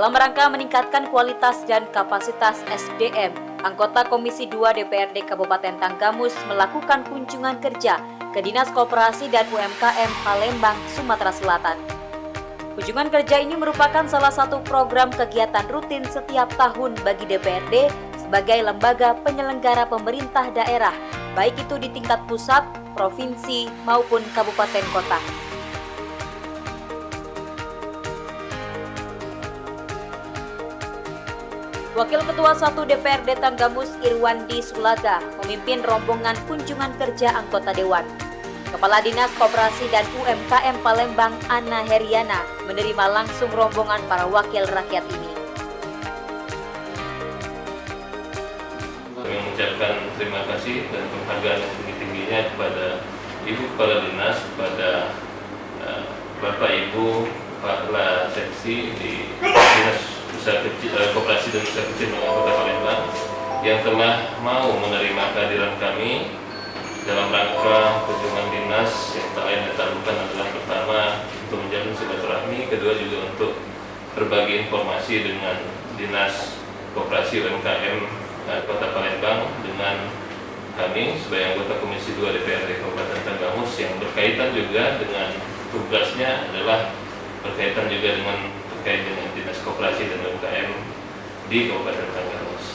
Dalam rangka meningkatkan kualitas dan kapasitas SDM, anggota Komisi 2 DPRD Kabupaten Tanggamus melakukan kunjungan kerja ke Dinas Koperasi dan UMKM Palembang, Sumatera Selatan. Kunjungan kerja ini merupakan salah satu program kegiatan rutin setiap tahun bagi DPRD sebagai lembaga penyelenggara pemerintah daerah, baik itu di tingkat pusat, provinsi, maupun kabupaten kota. Wakil Ketua 1 DPRD Tanggamus Irwandi Sulaga memimpin rombongan kunjungan kerja anggota Dewan. Kepala Dinas Koperasi dan UMKM Palembang Anna Heriana menerima langsung rombongan para wakil rakyat ini. Kami mengucapkan terima kasih dan penghargaan yang tinggi-tingginya kepada Ibu Kepala Dinas, kepada Bapak Ibu Kepala Seksi di Dinas Usaha Kecil, Koperasi dan Usaha Kecil Menengah Kota Palembang yang telah mau menerima kehadiran kami dalam rangka kunjungan dinas yang tak lain dan tak bukan adalah pertama untuk menjalin silaturahmi, kedua juga untuk berbagi informasi dengan Dinas Koperasi UMKM Kota Palembang dengan kami sebagai anggota Komisi 2 DPRD Kabupaten Tanggamus yang berkaitan juga dengan tugasnya adalah berkaitan juga dengan terkait dengan Dinas Koperasi dan UMKM di Kabupaten Tanggamus.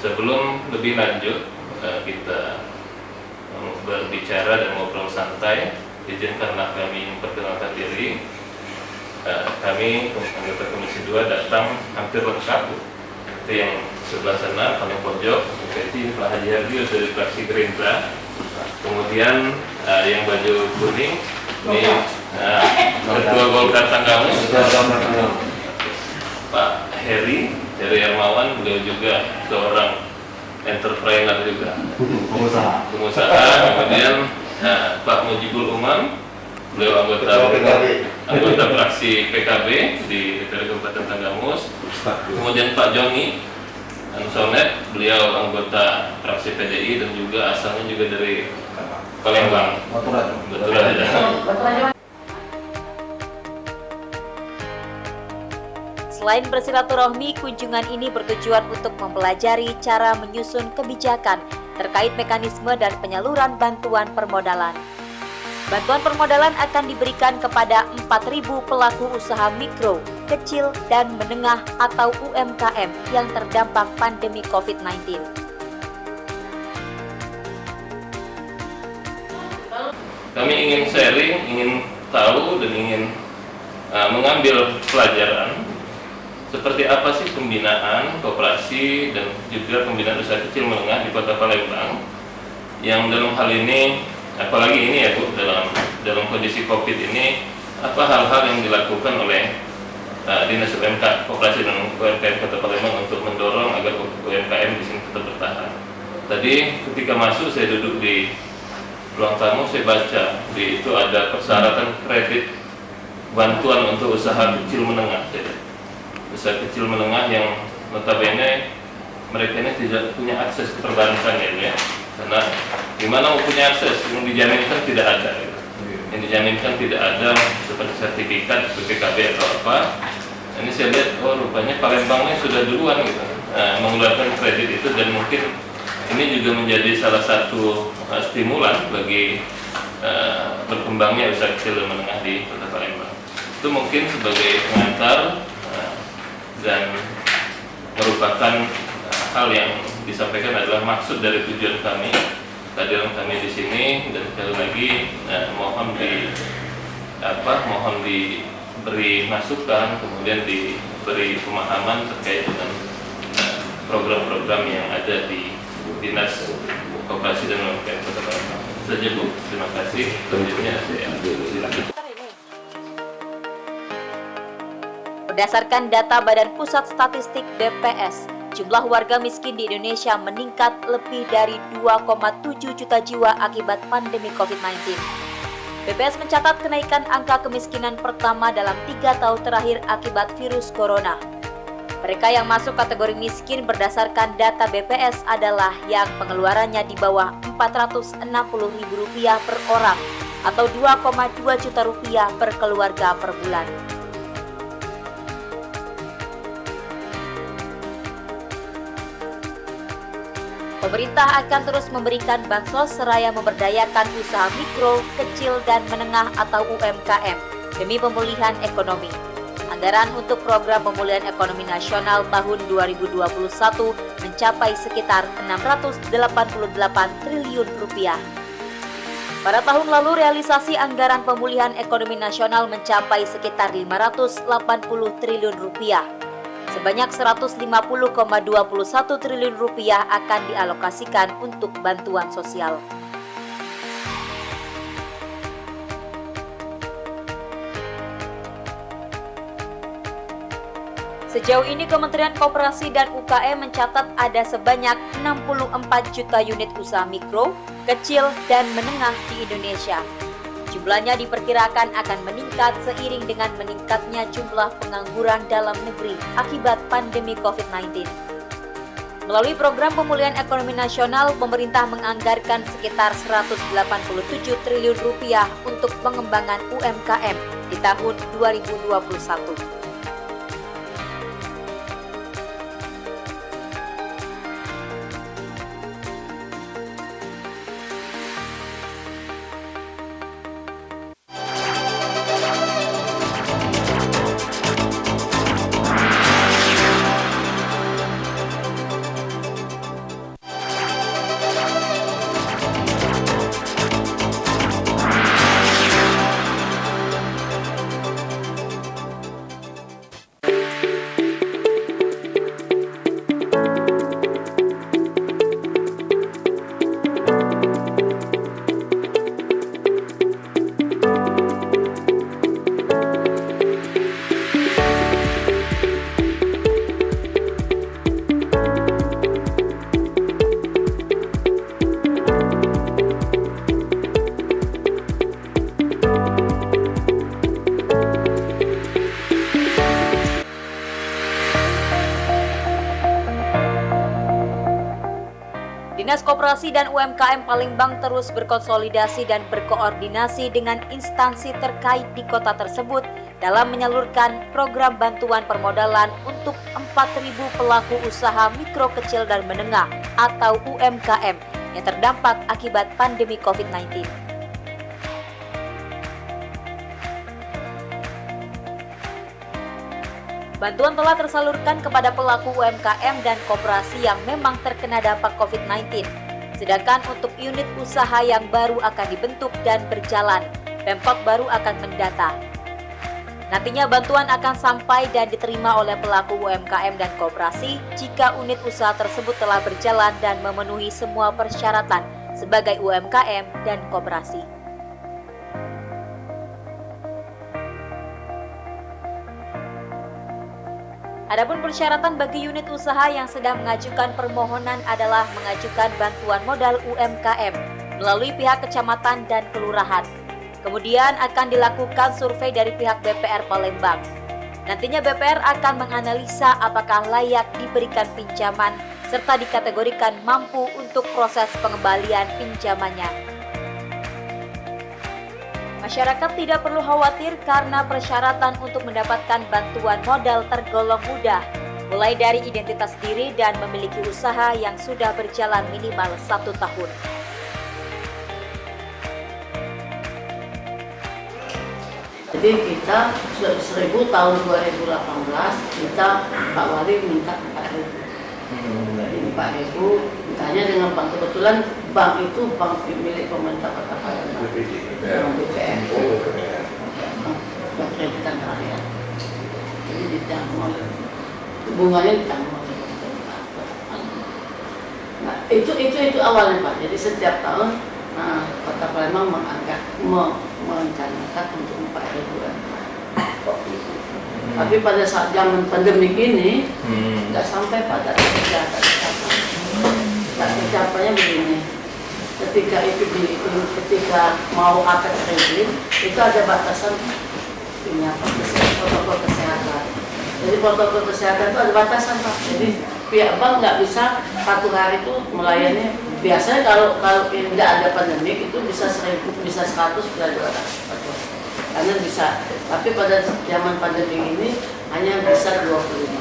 Sebelum lebih lanjut kita berbicara dan ngobrol santai, izinkanlah kami memperkenalkan diri. Kami anggota Komisi 2 datang hampir lengkap. Itu yang sebelah sana paling pojok, itu Pak Haji Hardio dari fraksi Gerindra. Kemudian yang baju kuning ini Ketua Golkar Tanggamus, Pak Heri Hermawan, beliau juga seorang entrepreneur juga, pengusaha. Kemudian Pak Mujibul Umam, beliau anggota fraksi PKB di DPRD Kabupaten Tanggamus. Kemudian Pak Joni Ansonet, beliau anggota fraksi PDI dan juga asalnya juga dari Palembang. Betul aja. Selain bersilaturahmi, kunjungan ini bertujuan untuk mempelajari cara menyusun kebijakan terkait mekanisme dan penyaluran bantuan permodalan. Bantuan permodalan akan diberikan kepada 4.000 pelaku usaha mikro, kecil, dan menengah atau UMKM yang terdampak pandemi COVID-19. Kami ingin sharing, ingin tahu dan ingin mengambil pelajaran seperti apa sih pembinaan koperasi dan juga pembinaan usaha kecil menengah di Kota Palembang, yang dalam hal ini, apalagi ini ya Bu, dalam kondisi COVID ini, apa hal-hal yang dilakukan oleh Dinas Koperasi dan UMKM Kota Palembang untuk mendorong agar UMKM di sini tetap bertahan. Tadi ketika masuk saya duduk di ruang tamu, saya baca di itu ada persyaratan kredit bantuan untuk usaha kecil menengah. Usaha kecil menengah yang notabene mereka ini tidak punya akses ke perbankan ya, karena gimana mau punya akses, yang dijaminkan tidak ada gitu. Yang dijaminkan tidak ada seperti sertifikat BPKB atau apa. Ini saya lihat, oh rupanya Palembangnya sudah duluan gitu mengeluarkan kredit itu, dan mungkin ini juga menjadi salah satu stimulan bagi berkembangnya usaha kecil dan menengah di Kota Palembang. Itu mungkin sebagai pengantar dan merupakan hal yang disampaikan adalah maksud dari tujuan kami, kehadiran kami di sini. Dan sekali lagi mohon diberi masukan, kemudian diberi pemahaman terkait dengan program-program yang ada di Dinas Koperasi dan UMKM Kota Palembang. Saja Bu, terima kasih. Selanjutnya saya silakan. Berdasarkan data Badan Pusat Statistik BPS, jumlah warga miskin di Indonesia meningkat lebih dari 2,7 juta jiwa akibat pandemi COVID-19. BPS mencatat kenaikan angka kemiskinan pertama dalam 3 tahun terakhir akibat virus corona. Mereka yang masuk kategori miskin berdasarkan data BPS adalah yang pengeluarannya di bawah Rp460.000 per orang atau Rp2,2 juta per keluarga per bulan. Pemerintah akan terus memberikan bansos seraya memberdayakan usaha mikro, kecil, dan menengah atau UMKM demi pemulihan ekonomi. Anggaran untuk program pemulihan ekonomi nasional tahun 2021 mencapai sekitar 688 triliun rupiah. Pada tahun lalu, realisasi anggaran pemulihan ekonomi nasional mencapai sekitar 580 triliun rupiah. Sebanyak 150,21 triliun rupiah akan dialokasikan untuk bantuan sosial. Sejauh ini Kementerian Koperasi dan UKM mencatat ada sebanyak 64 juta unit usaha mikro, kecil, dan menengah di Indonesia. Jumlahnya diperkirakan akan meningkat seiring dengan meningkatnya jumlah pengangguran dalam negeri akibat pandemi COVID-19. Melalui program pemulihan ekonomi nasional, pemerintah menganggarkan sekitar 187 triliun rupiah untuk pengembangan UMKM di tahun 2021. Dinas Koperasi dan UMKM Palembang terus berkonsolidasi dan berkoordinasi dengan instansi terkait di kota tersebut dalam menyalurkan program bantuan permodalan untuk 4.000 pelaku usaha mikro, kecil, dan menengah atau UMKM yang terdampak akibat pandemi COVID-19. Bantuan telah tersalurkan kepada pelaku UMKM dan koperasi yang memang terkena dampak COVID-19. Sedangkan untuk unit usaha yang baru akan dibentuk dan berjalan, Pemkot baru akan mendata. Nantinya bantuan akan sampai dan diterima oleh pelaku UMKM dan koperasi jika unit usaha tersebut telah berjalan dan memenuhi semua persyaratan sebagai UMKM dan koperasi. Adapun persyaratan bagi unit usaha yang sedang mengajukan permohonan adalah mengajukan bantuan modal UMKM melalui pihak kecamatan dan kelurahan. Kemudian akan dilakukan survei dari pihak BPR Palembang. Nantinya BPR akan menganalisa apakah layak diberikan pinjaman serta dikategorikan mampu untuk proses pengembalian pinjamannya. Masyarakat tidak perlu khawatir karena persyaratan untuk mendapatkan bantuan modal tergolong mudah, mulai dari identitas diri dan memiliki usaha yang sudah berjalan minimal 1 tahun. Jadi kita 1000 tahun 2018 kita Pak Wali minta 4.000. Jadi 4.000 ditanya dengan bank, kebetulan bank itu bank milik pemerintah Kota Palembang. BPR. Bank Kreditan Rakyat. Jadi ditanggung oleh bunganya ditanggung oleh pemerintah. Nah, itu awalnya Pak. Jadi setiap tahun Kota Palembang merencanakan untuk 4.000 Tapi pada saat zaman pandemi ini nggak sampai pada tercapainya begini. Ketika ketika mau akad kredit itu ada batasan protokol kesehatan. Jadi protokol kesehatan itu ada batasan Pak. Jadi pihak bank nggak bisa 1 hari itu melayani. Biasanya kalau tidak ada pandemi itu bisa 1.000, bisa 100, bisa 200. Karena bisa. Tapi pada zaman pandemi ini hanya bisa 25.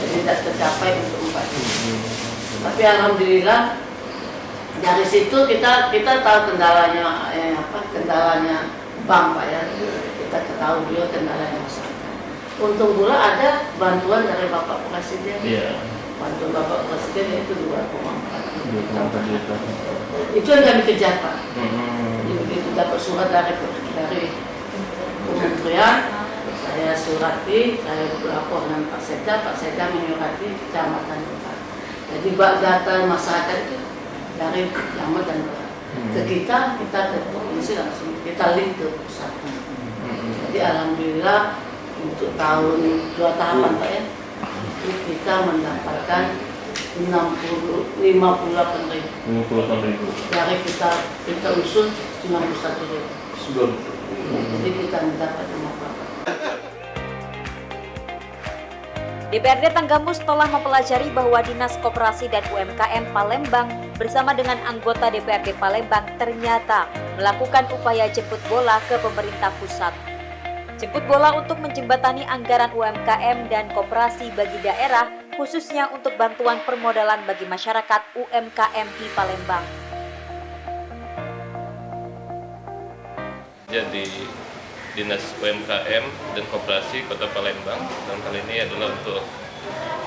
Jadi tidak tercapai untuk 4.000. Tapi alhamdulillah dari situ kita tahu kendalanya kendalanya bank Pak ya. Kita ketahui juga kendalanya masyarakat. Untung pula ada bantuan dari Bapak Presiden. Iya. Bantuan Bapak Presiden itu 2,4 juta. Itu yang kami kejar Pak. Hmm. Jadi begitu dapat surat dari kementerian, saya surati, saya lapor dengan Pak Sekda menyurati kecamatan Pak. Jadi data masyarakat itu dari camat dan ke kita ke provinsi langsung kita link ke pusat. Jadi alhamdulillah untuk tahun 2 tahapan Pak ya, kita mendapatkan 58.000 dari kita usul 91.000. Jadi kita mendapat 58. DPRD Tanggamus telah mempelajari bahwa Dinas Koperasi dan UMKM Palembang bersama dengan anggota DPRD Palembang ternyata melakukan upaya jemput bola ke pemerintah pusat. Jemput bola untuk menjembatani anggaran UMKM dan koperasi bagi daerah, khususnya untuk bantuan permodalan bagi masyarakat UMKM di Palembang. Jadi Dinas UMKM dan Koperasi Kota Palembang dalam hal ini adalah untuk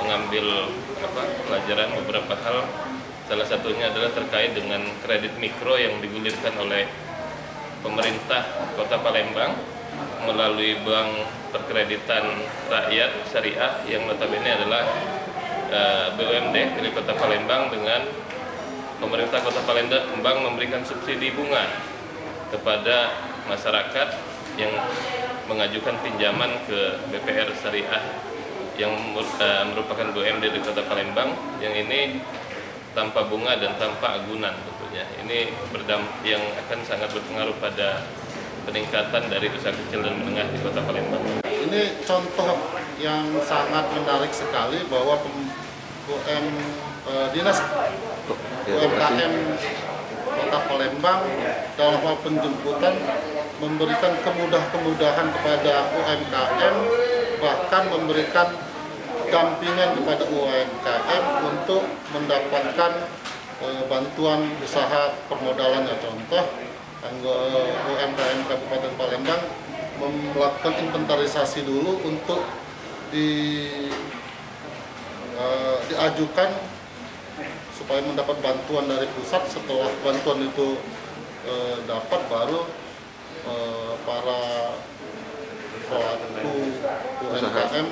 mengambil pelajaran beberapa hal. Salah satunya adalah terkait dengan kredit mikro yang digulirkan oleh pemerintah Kota Palembang melalui Bank Perkreditan Rakyat Syariah yang notabene adalah BUMD dari Kota Palembang, dengan pemerintah Kota Palembang memberikan subsidi bunga kepada masyarakat yang mengajukan pinjaman ke BPR Syariah yang merupakan BUMD di Kota Palembang, yang ini tanpa bunga dan tanpa agunan tentunya. Ini yang akan sangat berpengaruh pada peningkatan dari usaha kecil dan menengah di Kota Palembang. Ini contoh yang sangat menarik sekali bahwa Dinas UMKM Kota Palembang dalam hal penjemputan memberikan kemudahan kepada UMKM, bahkan memberikan dampingan kepada UMKM untuk mendapatkan bantuan usaha permodalannya. Contoh, UMKM Kabupaten Palembang melakukan inventarisasi dulu untuk diajukan supaya mendapat bantuan dari pusat. Setelah bantuan itu dapat, baru para pelaku UMKM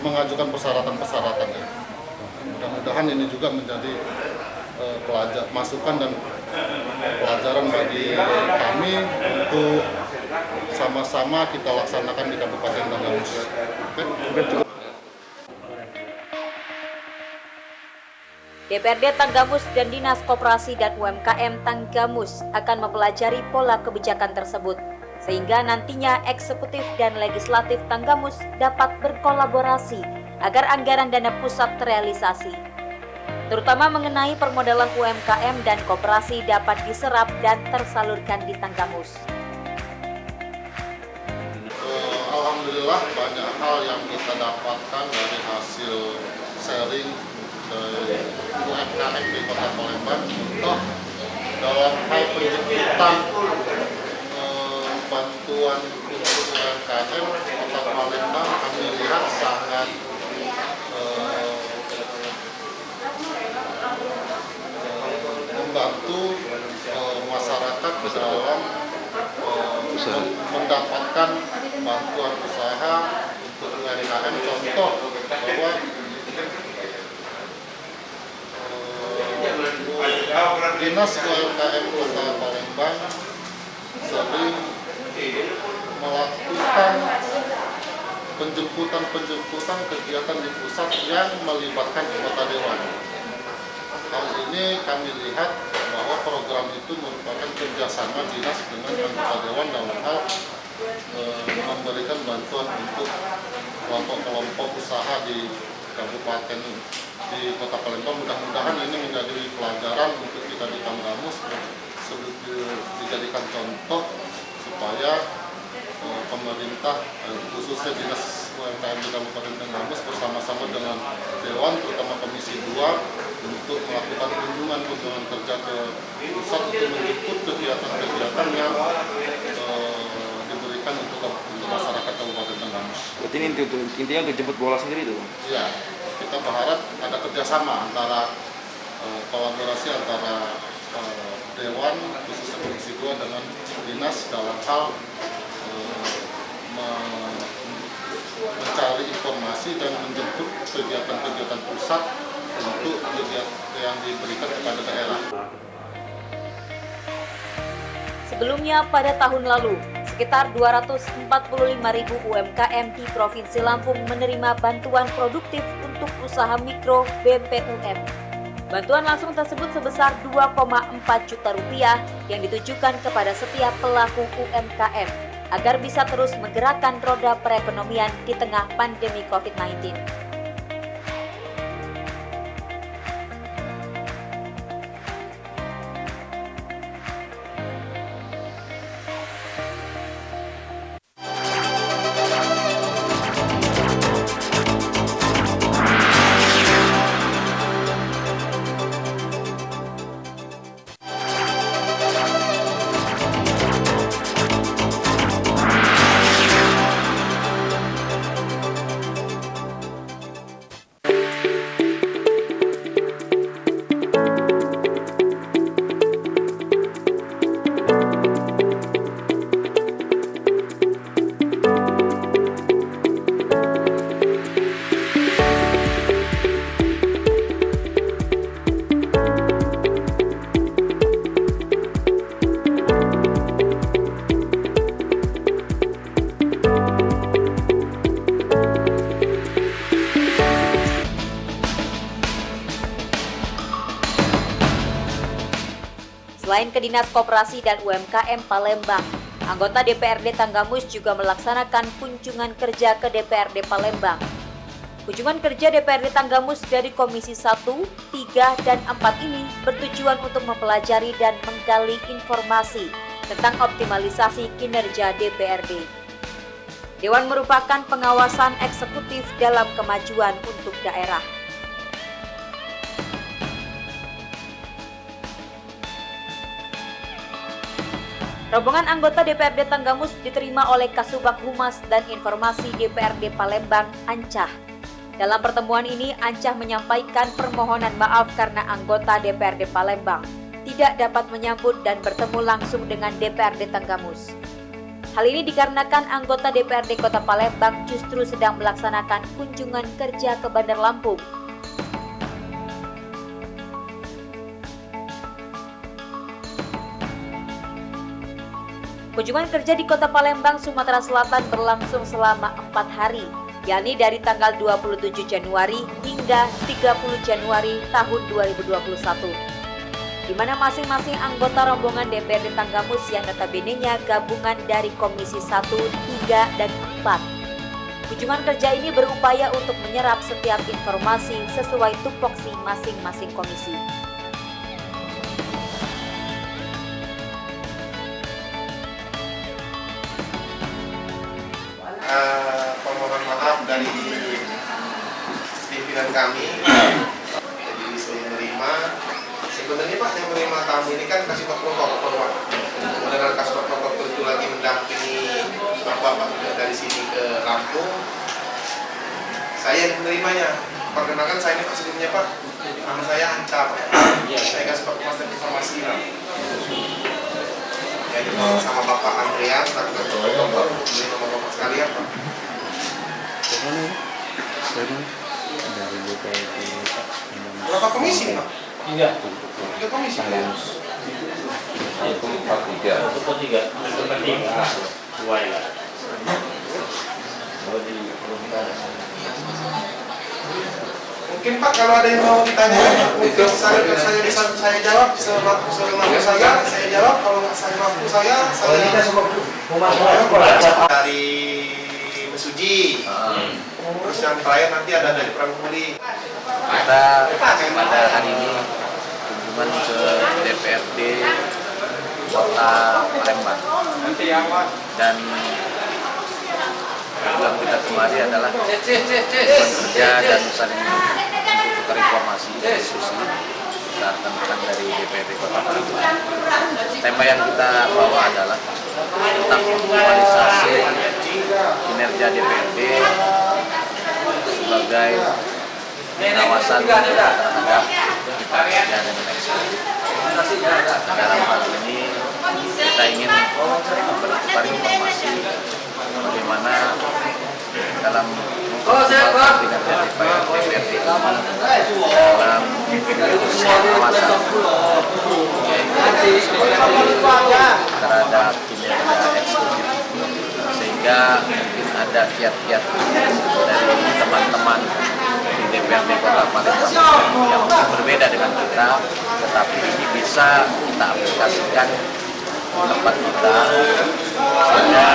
mengajukan persyaratan-persyaratannya. Mudah-mudahan ini juga menjadi masukan dan pelajaran bagi kami untuk sama-sama kita laksanakan di Kabupaten Tanggamus. DPRD Tanggamus dan Dinas Koperasi dan UMKM Tanggamus akan mempelajari pola kebijakan tersebut, sehingga nantinya eksekutif dan legislatif Tanggamus dapat berkolaborasi agar anggaran dana pusat terrealisasi, terutama mengenai permodalan UMKM dan koperasi dapat diserap dan tersalurkan di Tanggamus. Alhamdulillah banyak hal yang kita dapatkan dari hasil sharing UMKM di Kota Palembang. Contoh dalam hal penjemputan bantuan untuk UMKM Kota Palembang, kami lihat sangat membantu masyarakat dalam mendapatkan bantuan usaha untuk UMKM. Contoh bahwa Dinas UMKM Kota Palembang sering melakukan penjemputan kegiatan di pusat yang melibatkan anggota dewan. Hal ini kami lihat bahwa program itu merupakan kerjasama dinas dengan anggota dewan dalam hal memberikan bantuan untuk kelompok-kelompok usaha di kabupaten di Kota Palembang. Mudah-mudahan ini menjadi pelajaran untuk kita di Tanggamus, dijadikan contoh supaya pemerintah, khususnya Dinas UMKM di Kabupaten Tenggamus bersama-sama dengan Dewan, terutama Komisi 2, untuk melakukan kunjungan kerja ke pusat untuk menjemput kegiatan-kegiatan yang diberikan untuk masyarakat Kabupaten Tenggamus. Berarti ini intinya untuk jemput bola sendiri tuh? Ya, kita berharap ada kerjasama antara kolaborasi antara Dewan, khususnya Komisi 2 dengan Dinas dalam hal mencari informasi dan menjemput kegiatan-kegiatan pusat untuk kegiatan yang diberikan kepada daerah. Sebelumnya pada tahun lalu, sekitar 245.000 UMKM di Provinsi Lampung menerima bantuan produktif untuk usaha mikro BPUM. Bantuan langsung tersebut sebesar 2,4 juta rupiah yang ditujukan kepada setiap pelaku UMKM agar bisa terus menggerakkan roda perekonomian di tengah pandemi COVID-19. Selain ke Dinas Koperasi dan UMKM Palembang, anggota DPRD Tanggamus juga melaksanakan kunjungan kerja ke DPRD Palembang. Kunjungan kerja DPRD Tanggamus dari Komisi 1, 3, dan 4 ini bertujuan untuk mempelajari dan menggali informasi tentang optimalisasi kinerja DPRD. Dewan merupakan pengawasan eksekutif dalam kemajuan untuk daerah. Rombongan anggota DPRD Tanggamus diterima oleh Kasubag Humas dan Informasi DPRD Palembang, Ancah. Dalam pertemuan ini, Ancah menyampaikan permohonan maaf karena anggota DPRD Palembang tidak dapat menyambut dan bertemu langsung dengan DPRD Tanggamus. Hal ini dikarenakan anggota DPRD Kota Palembang justru sedang melaksanakan kunjungan kerja ke Bandar Lampung. Kunjungan kerja di Kota Palembang, Sumatera Selatan berlangsung selama 4 hari, yakni dari tanggal 27 Januari hingga 30 Januari tahun 2021. Di mana masing-masing anggota rombongan DPRD Tanggamus yang notabene-nya gabungan dari Komisi 1, 3, dan 4. Kunjungan kerja ini berupaya untuk menyerap setiap informasi sesuai tupoksi masing-masing komisi. Permohonan maaf dari pimpinan kami. Jadi saya menerima, sebenarnya Pak, yang menerima tamu ini kan Kasubag Protokol, kemudian Kasubag Protokol itu lagi mendampingi Bapak dari sini ke Lampung. Saya yang menerimanya. Perkenalkan saya ini Pak, sebelumnya Pak, nama saya Anca Pak. Saya Kasubag Informasi Pak. Ya, sama Bapak Andreas, lakukan protokol, beli nomor Bapak sekalian Pak. Berapa komisi Pak? 3 komisi Pak? Itu 43. Mungkin Pak kalau ada yang mau ditanya, mungkin saya bisa saya jawab semampu saya jawab. Kalau nggak saya mampu saya dari Mesuji. Terus yang terakhir nanti ada dari Pramukuli. Kita pada hari ini kunjungan ke DPRD Kota Palembang dan tujuan kita kemari adalah bekerja dan saling bertukar informasi, diskusi saat teman dari DPRD Kota Palembang. Tema yang kita bawa adalah tentang optimalisasi kinerja DPRD sebagai pengawasan terhadap kinerja dan eksekutif. Dalam hal ini kita ingin bertukar informasi bagaimana dalam mengoptimalkan kinerja DPRD dalam pengawasan terhadap kinerja eksekutif, sehingga mungkin ada kiat-kiat dari teman-teman di DPRD Kota Palembang yang mungkin berbeda dengan kita, tetapi ini bisa kita aplikasikan di tempat kita sehingga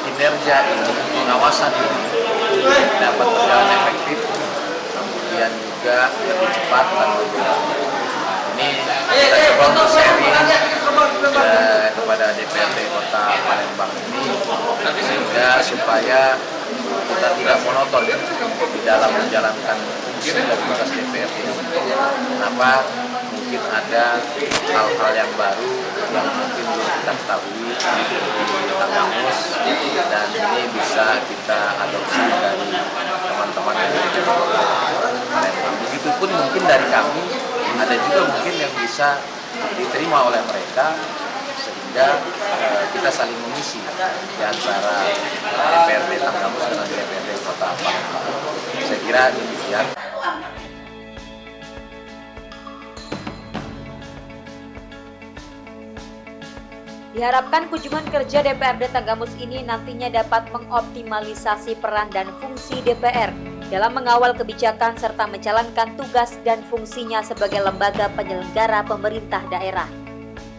kinerja ini, pengawasan ini dapat berjalan efektif, kemudian juga lebih cepat dan lebih ini kita coba untuk sharing kepada DPRD Kota Palembang ini sehingga supaya kita tidak monoton di dalam menjalankan fungsi dan tugas DPRD. Kenapa? Mungkin ada hal-hal yang baru yang mungkin belum kita ketahui di Tanggamus, dan ini bisa kita adopsi dari teman-teman yang ada di Kota Palembang. Begitupun mungkin dari kami ada juga mungkin yang bisa diterima oleh mereka, sehingga kita saling mengisi di antara DPRD Tanggamus dengan DPRD Kota Palembang. Saya kira demikian. Diharapkan kunjungan kerja DPRD Tanggamus ini nantinya dapat mengoptimalisasi peran dan fungsi DPR dalam mengawal kebijakan serta menjalankan tugas dan fungsinya sebagai lembaga penyelenggara pemerintah daerah.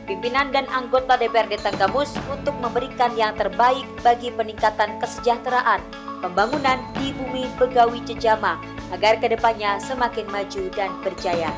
Pimpinan dan anggota DPRD Tanggamus untuk memberikan yang terbaik bagi peningkatan kesejahteraan, pembangunan di bumi Begawi Cejama agar kedepannya semakin maju dan berjaya.